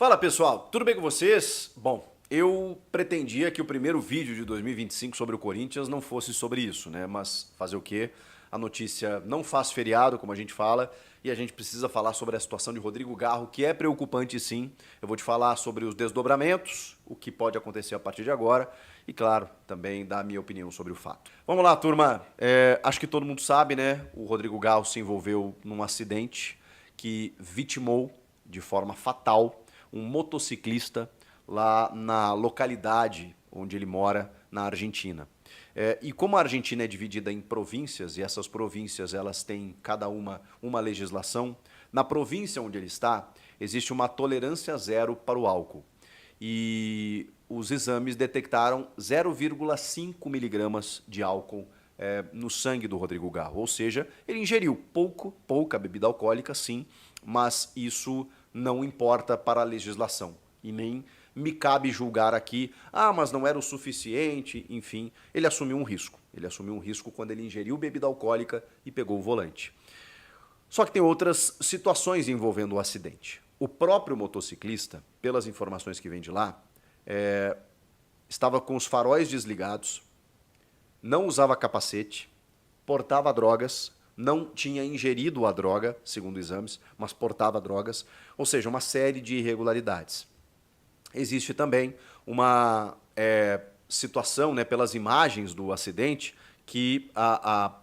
Fala pessoal, tudo bem com vocês? Bom, eu pretendia que o primeiro vídeo de 2025 sobre o Corinthians não fosse sobre isso, né? Mas fazer o quê? A notícia não faz feriado, como a gente fala, e a gente precisa falar sobre a situação de Rodrigo Garro, que é preocupante sim. Eu vou te falar sobre os desdobramentos, o que pode acontecer a partir de agora, e claro, também dar a minha opinião sobre o fato. Vamos lá, turma. Acho que todo mundo sabe, né? O Rodrigo Garro se envolveu num acidente que vitimou de forma fatal um motociclista lá na localidade onde ele mora, na Argentina. E como a Argentina é dividida em províncias, e essas províncias elas têm cada uma legislação, na província onde ele está, existe uma tolerância zero para o álcool. E os exames detectaram 0,5 miligramas de álcool no sangue do Rodrigo Garro. Ou seja, ele ingeriu pouca bebida alcoólica, sim, mas isso não importa para a legislação. E nem me cabe julgar aqui, mas não era o suficiente, enfim, ele assumiu um risco. Ele assumiu um risco quando ele ingeriu bebida alcoólica e pegou o volante. Só que tem outras situações envolvendo o acidente. O próprio motociclista, pelas informações que vem de lá, estava com os faróis desligados, não usava capacete, portava drogas, não tinha ingerido a droga, segundo exames, mas portava drogas, ou seja, uma série de irregularidades. Existe também uma situação, né, pelas imagens do acidente, que a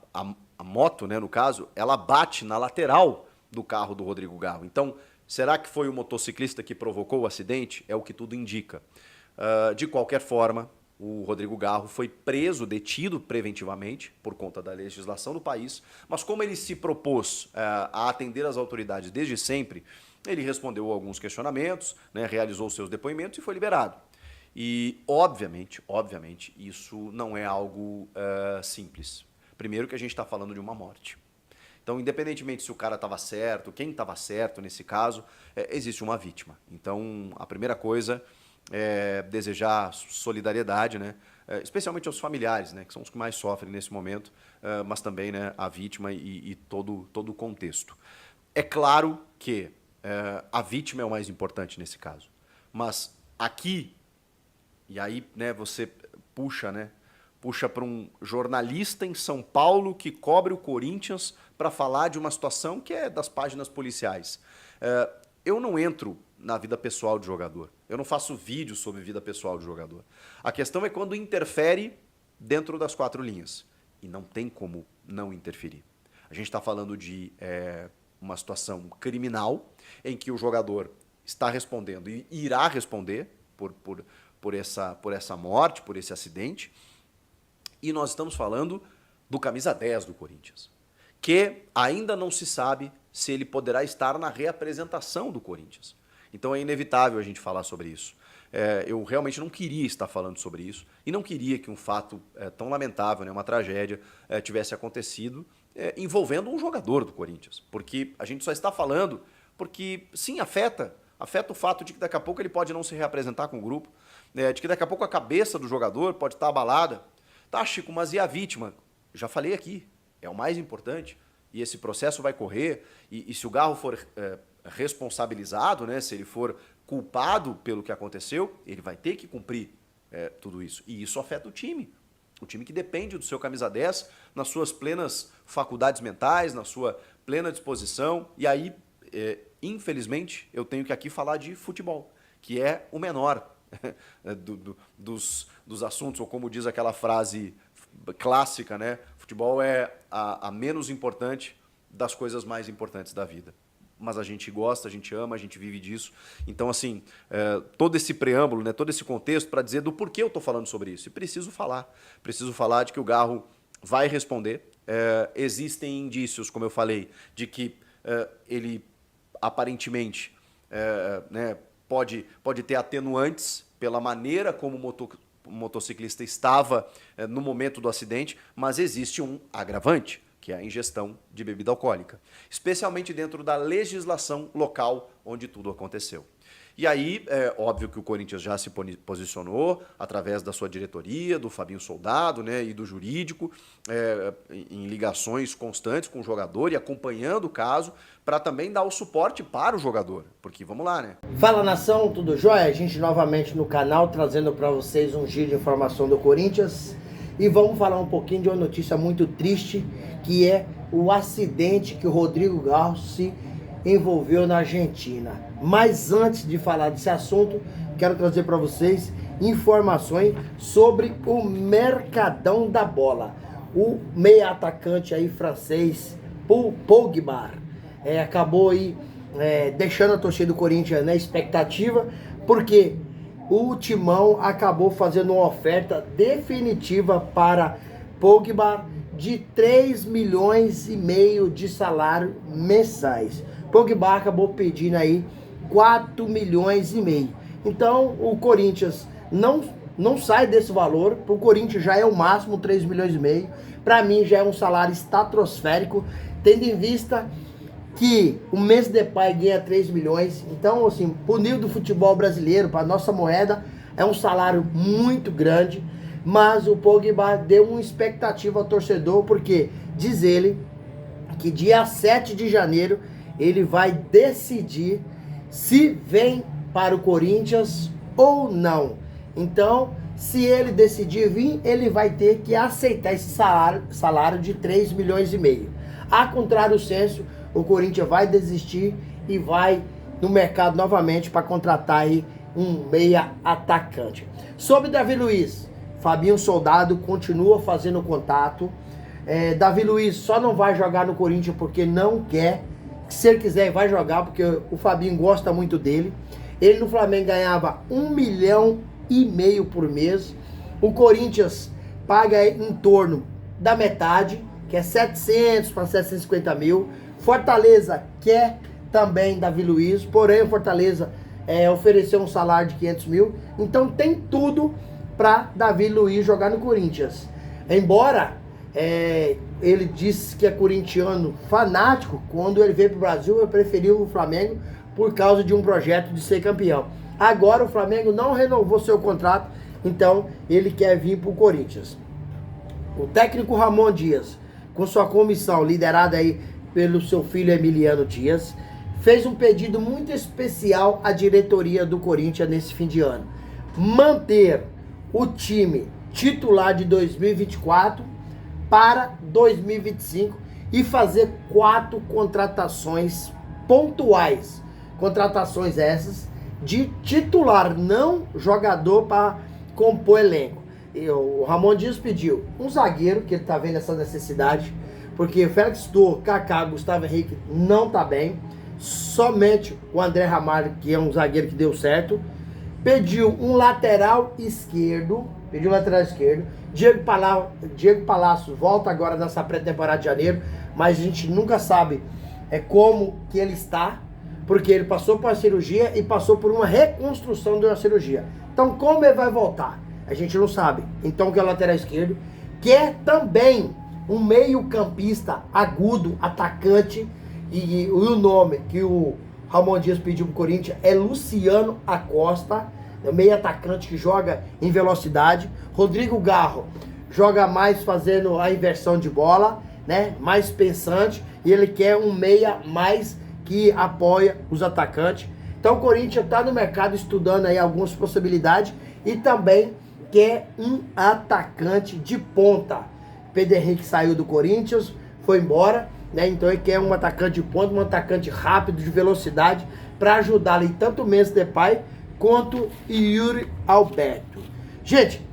moto, né, no caso, ela bate na lateral do carro do Rodrigo Garro. Então, será que foi o motociclista que provocou o acidente? É o que tudo indica. De qualquer forma, o Rodrigo Garro foi preso, detido preventivamente, por conta da legislação do país, mas como ele se propôs a atender as autoridades desde sempre, ele respondeu a alguns questionamentos, né, realizou seus depoimentos e foi liberado. E, obviamente, isso não é algo simples. Primeiro que a gente está falando de uma morte. Então, independentemente se o cara estava certo, quem estava certo nesse caso, existe uma vítima. Então, a primeira coisa desejar solidariedade, né? Especialmente aos familiares, né? Que são os que mais sofrem nesse momento, mas também, né, a vítima e todo o contexto. É claro que a vítima é o mais importante nesse caso, mas aqui, e aí, né, você puxa para um jornalista em São Paulo que cobre o Corinthians para falar de uma situação que é das páginas policiais. Eu não entro na vida pessoal do jogador. Eu não faço vídeo sobre vida pessoal do jogador. A questão é quando interfere dentro das quatro linhas. E não tem como não interferir. A gente está falando de uma situação criminal em que o jogador está respondendo e irá responder por essa morte, por esse acidente. E nós estamos falando do camisa 10 do Corinthians, que ainda não se sabe se ele poderá estar na reapresentação do Corinthians. Então é inevitável a gente falar sobre isso. Eu realmente não queria estar falando sobre isso e não queria que um fato tão lamentável, né, uma tragédia, tivesse acontecido envolvendo um jogador do Corinthians. Porque a gente só está falando porque, sim, afeta o fato de que daqui a pouco ele pode não se reapresentar com o grupo, de que daqui a pouco a cabeça do jogador pode estar abalada. Tá, Chico, mas e a vítima? Já falei aqui, é o mais importante. E esse processo vai correr, e se o Garro for responsabilizado, né, se ele for culpado pelo que aconteceu, ele vai ter que cumprir tudo isso. E isso afeta o time que depende do seu camisa 10 nas suas plenas faculdades mentais, na sua plena disposição. E aí, infelizmente, eu tenho que aqui falar de futebol, que é o menor dos assuntos, ou como diz aquela frase clássica, né? Futebol é a menos importante das coisas mais importantes da vida. Mas a gente gosta, a gente ama, a gente vive disso. Então, assim, todo esse preâmbulo, né, todo esse contexto para dizer do porquê eu estou falando sobre isso. E preciso falar de que o Garro vai responder. Existem indícios, como eu falei, de que ele aparentemente né, pode ter atenuantes pela maneira como o motociclista estava no momento do acidente, mas existe um agravante, que é a ingestão de bebida alcoólica, especialmente dentro da legislação local onde tudo aconteceu. E aí, é óbvio que o Corinthians já se posicionou através da sua diretoria, do Fabinho Soldado, né, e do jurídico, em ligações constantes com o jogador e acompanhando o caso, para também dar o suporte para o jogador. Porque vamos lá, né? Fala, nação, tudo jóia? A gente novamente no canal trazendo para vocês um giro de informação do Corinthians. E vamos falar um pouquinho de uma notícia muito triste, que é o acidente que o Rodrigo Garro se envolveu na Argentina. Mas antes de falar desse assunto, quero trazer para vocês informações sobre o mercadão da bola. O meia atacante aí francês, Pogba, acabou aí deixando a torcida do Corinthians na expectativa, porque o Timão acabou fazendo uma oferta definitiva para Pogba de 3 milhões e meio de salário mensais. Pogba acabou pedindo aí 4 milhões e meio. Então o Corinthians não sai desse valor. Para o Corinthians já é o máximo 3 milhões e meio. Para mim já é um salário estratosférico, tendo em vista que o Memphis Depay ganha 3 milhões. Então, assim, pro nível do futebol brasileiro, para nossa moeda, é um salário muito grande. Mas o Pogba deu uma expectativa ao torcedor, porque diz ele que dia 7 de janeiro ele vai decidir se vem para o Corinthians ou não. Então, se ele decidir vir, ele vai ter que aceitar esse salário de 3 milhões e meio. A contrário senso, o Corinthians vai desistir e vai no mercado novamente para contratar aí um meia atacante. Sobre Davi Luiz, Fabinho Soldado continua fazendo contato. Davi Luiz só não vai jogar no Corinthians porque não quer. Se ele quiser, vai jogar, porque o Fabinho gosta muito dele. Ele no Flamengo ganhava 1 milhão e meio por mês. O Corinthians paga em torno da metade, que é 700 para 750 mil. Fortaleza quer também Davi Luiz, porém o Fortaleza ofereceu um salário de 500 mil. Então tem tudo para Davi Luiz jogar no Corinthians. Embora ele disse que é corintiano fanático, quando ele veio para o Brasil, ele preferiu o Flamengo por causa de um projeto de ser campeão. Agora o Flamengo não renovou seu contrato, então ele quer vir para o Corinthians. O técnico Ramon Dias, com sua comissão liderada aí pelo seu filho Emiliano Dias, fez um pedido muito especial à diretoria do Corinthians nesse fim de ano: manter o time titular de 2024 para 2025 e fazer 4 contratações pontuais. Contratações essas de titular, não jogador para compor elenco. O Ramon Dias pediu um zagueiro, que ele está vendo essa necessidade, porque Félix Torres, Kaká, Gustavo Henrique não tá bem. Somente o André Ramalho, que é um zagueiro que deu certo. Pediu um lateral esquerdo. Diego Palácio volta agora nessa pré-temporada de janeiro, mas a gente nunca sabe como que ele está, porque ele passou por uma cirurgia e passou por uma reconstrução de uma cirurgia. Então como ele vai voltar? A gente não sabe. Então que é o lateral esquerdo, que é também um meio-campista agudo, atacante, e o nome que o Ramon Dias pediu pro Corinthians é Luciano Acosta, meio atacante que joga em velocidade. Rodrigo Garro joga mais fazendo a inversão de bola, né? Mais pensante, e ele quer um meia mais que apoia os atacantes. Então o Corinthians está no mercado estudando aí algumas possibilidades e também quer um atacante de ponta. Pedro Henrique saiu do Corinthians, foi embora, né? Então ele quer um atacante de ponta, um atacante rápido, de velocidade, para ajudar ali tanto o Memphis Depay quanto o Yuri Alberto. Gente,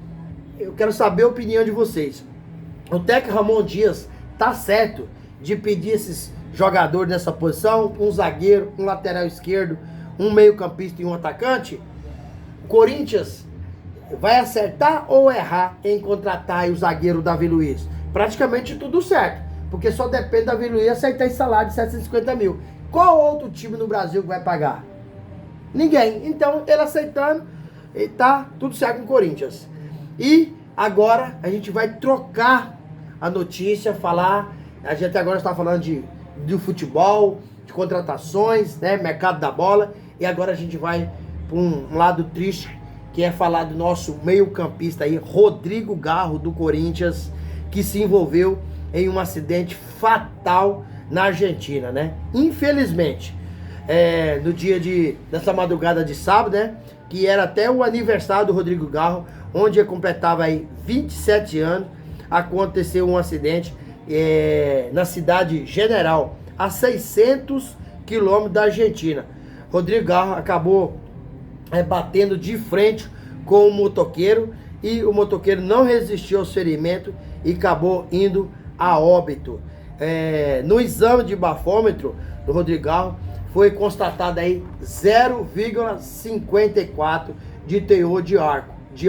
eu quero saber a opinião de vocês. O técnico Ramon Dias tá certo de pedir esses jogadores nessa posição? Um zagueiro, um lateral esquerdo, um meio-campista e um atacante? O Corinthians vai acertar ou errar em contratar o zagueiro Davi Luiz? Praticamente tudo certo, porque só depende do Davi Luiz aceitar esse salário de 750 mil. Qual outro time no Brasil que vai pagar? Ninguém. Então, ele aceitando, tá tudo certo com o Corinthians. E agora a gente vai trocar a notícia, falar. A gente agora está falando de futebol, de contratações, né? Mercado da bola. E agora a gente vai um lado triste, que é falar do nosso meio-campista aí, Rodrigo Garro, do Corinthians, que se envolveu em um acidente fatal na Argentina, né? Infelizmente, no dia dessa madrugada de sábado, né? Que era até o aniversário do Rodrigo Garro, onde ele completava aí 27 anos, aconteceu um acidente na cidade General, a 600 quilômetros da Argentina. Rodrigo Garro acabou batendo de frente com o motoqueiro, e o motoqueiro não resistiu aos ferimentos e acabou indo a óbito. No exame de bafômetro do Rodrigo Garro foi constatado aí 0,54 de teor de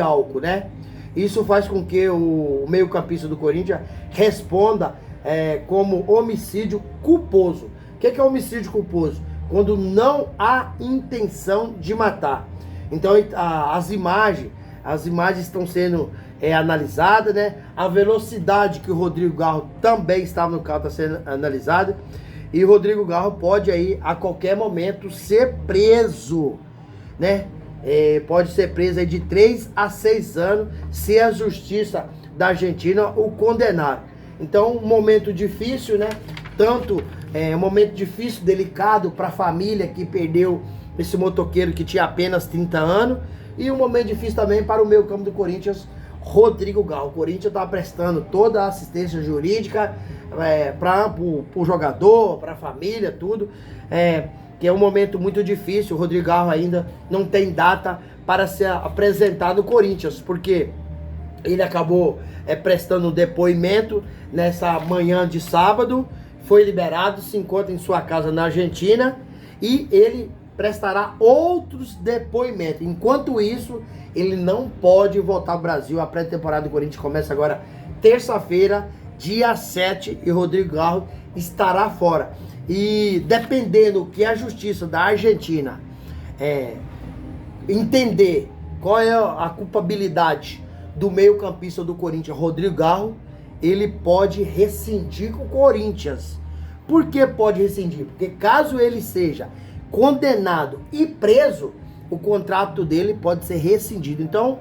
álcool, né? Isso faz com que o meio-campista do Corinthians responda como homicídio culposo. O que é homicídio culposo? Quando não há intenção de matar. Então as imagens estão sendo analisadas, né? A velocidade que o Rodrigo Garro também estava no carro está sendo analisada. E o Rodrigo Garro pode aí a qualquer momento ser preso, né? Pode ser preso aí de 3 a 6 anos se a justiça da Argentina o condenar. Então, um momento difícil, né? Tanto um momento difícil, delicado para a família que perdeu esse motoqueiro que tinha apenas 30 anos. E um momento difícil também para o meio-campo do Corinthians, Rodrigo Garro. O Corinthians está prestando toda a assistência jurídica para o jogador, para a família, tudo. Que é um momento muito difícil. O Rodrigo Garro ainda não tem data para se apresentar no Corinthians, porque ele acabou prestando um depoimento nessa manhã de sábado, foi liberado, se encontra em sua casa na Argentina, e ele prestará outros depoimentos. Enquanto isso, ele não pode voltar ao Brasil. A pré-temporada do Corinthians começa agora terça-feira, dia 7, e Rodrigo Garro estará fora. E dependendo que a justiça da Argentina entender qual é a culpabilidade do meio-campista do Corinthians, Rodrigo Garro, ele pode rescindir com o Corinthians. Por que pode rescindir? Porque caso ele seja condenado e preso, o contrato dele pode ser rescindido. Então,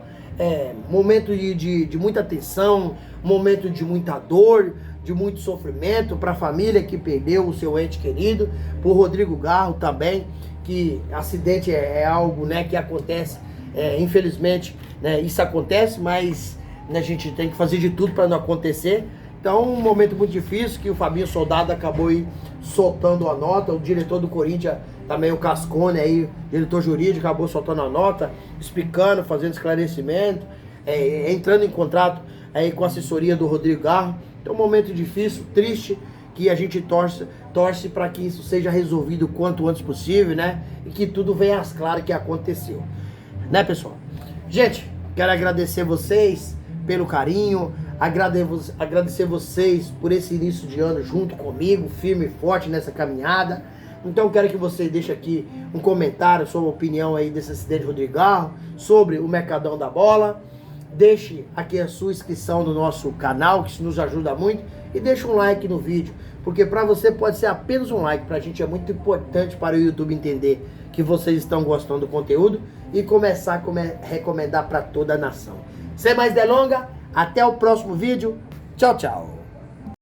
momento de muita tensão, momento de muita dor, de muito sofrimento para a família que perdeu o seu ente querido, para o Rodrigo Garro também, que acidente é algo, né, que acontece, infelizmente, né, isso acontece, mas, né, a gente tem que fazer de tudo para não acontecer. Então, um momento muito difícil que o Fabinho Soldado acabou aí soltando a nota, o diretor do Corinthians também, o Cascone aí, diretor jurídico, acabou soltando a nota, explicando, fazendo esclarecimento, entrando em contrato aí com a assessoria do Rodrigo Garro. Então, um momento difícil, triste, que a gente torce para que isso seja resolvido o quanto antes possível, né? E que tudo venha às claras que aconteceu. Né, pessoal? Gente, quero agradecer vocês pelo carinho, agradecer vocês por esse início de ano junto comigo, firme e forte nessa caminhada. Então, quero que você deixe aqui um comentário sobre a opinião aí desse acidente de Rodrigo Garro, sobre o Mercadão da Bola. Deixe aqui a sua inscrição no nosso canal, que isso nos ajuda muito. E deixe um like no vídeo, porque para você pode ser apenas um like. Para a gente é muito importante para o YouTube entender que vocês estão gostando do conteúdo e começar a recomendar para toda a nação. Sem mais delongas, até o próximo vídeo. Tchau, tchau.